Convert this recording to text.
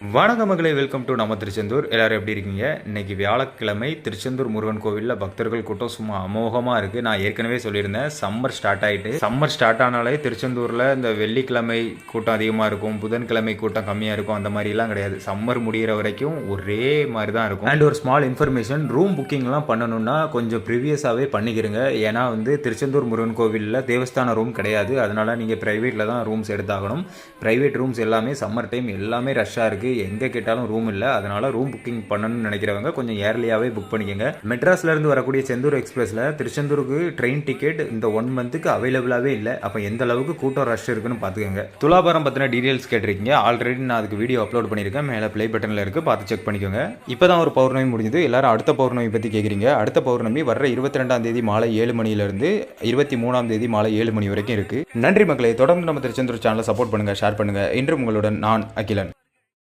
வணக்கம் மகளே, welcome to நம்ம திருச்செந்தூர். எல்லாரும் எப்படி இருக்கீங்க? இன்னைக்கு வியாழக்கிழமை திருச்செந்தூர் முருகன் கோவிலில் பக்தர்கள் கூட்டம் சும்மா அமோகமாக இருக்குது. நான் ஏற்கனவே சொல்லியிருந்தேன், சம்மர் ஸ்டார்ட் ஆகிட்டு. சம்மர் ஸ்டார்ட் ஆனாலே திருச்செந்தூரில் இந்த வெள்ளிக்கிழமை கூட்டம் அதிகமாக இருக்கும், புதன்கிழமை கூட்டம் கம்மியாக இருக்கும். அந்த மாதிரிலாம் கிடையாது. சம்மர் முடிகிற வரைக்கும் ஒரே மாதிரி தான் இருக்கும். அண்ட் ஒரு ஸ்மால் இன்ஃபர்மேஷன், ரூம் புக்கிங்லாம் பண்ணணும்னா கொஞ்சம் ப்ரீவியஸாகவே பண்ணிக்கிறங்க. ஏன்னா திருச்செந்தூர் முருகன் கோவிலில் தேவஸ்தான ரூம் கிடையாது. அதனால் நீங்கள் ப்ரைவேட்டில் தான் ரூம்ஸ் எடுத்தாகணும். ப்ரைவேட் ரூம்ஸ் எல்லாமே சம்மர் டைம் எல்லாமே ரஷ்ஷாக இருக்குது. எங்கே கேட்டாலும் ரூம் இல்லை. அதனால் ரூம் புக்கிங் பண்ணணும்னு நினைக்கிறவங்க கொஞ்சம் ஏர்லியாகவே புக் பண்ணிக்கோங்க. மெட்ராஸ்லேருந்து வரக்கூடிய செந்தூர் எக்ஸ்பிரஸில் திருச்செந்தூருக்கு ட்ரெயின் டிக்கெட் இந்த 1 மந்த்துக்கு அவைலபிளாகவே இல்லை. அப்போ எந்த அளவுக்கு கூட்டம் ரஷ் இருக்குன்னு பார்த்துக்கோங்க. துலாபாரம் பற்றின டீடைல்ஸ் கேட்டிருக்கீங்க. ஆல்ரெடி நான் அதுக்கு வீடியோ அப்லோட் பண்ணியிருக்கேன். மேலே ப்ளே பட்டனில் இருக்குது, பார்த்து செக் பண்ணிக்கோங்க. இப்போ தான் ஒரு பௌர்ணமி முடிஞ்சது. எல்லாரும் அடுத்த பௌர்ணமி பற்றி கேட்குறீங்க. அடுத்த பௌர்ணமி வர்ற 22ஆம் தேதி மாலை 7 மணிலேருந்து 23ஆம் தேதி மாலை 7 மணி வரைக்கும் இருக்குது. நன்றி மக்களே. தொடர்ந்து நம்ம திருச்செந்தூர் சேனலை சப்போர்ட் பண்ணுங்கள், ஷேர் பண்ணுங்கள். இன்று உங்களுடன் நான் அகிலன்.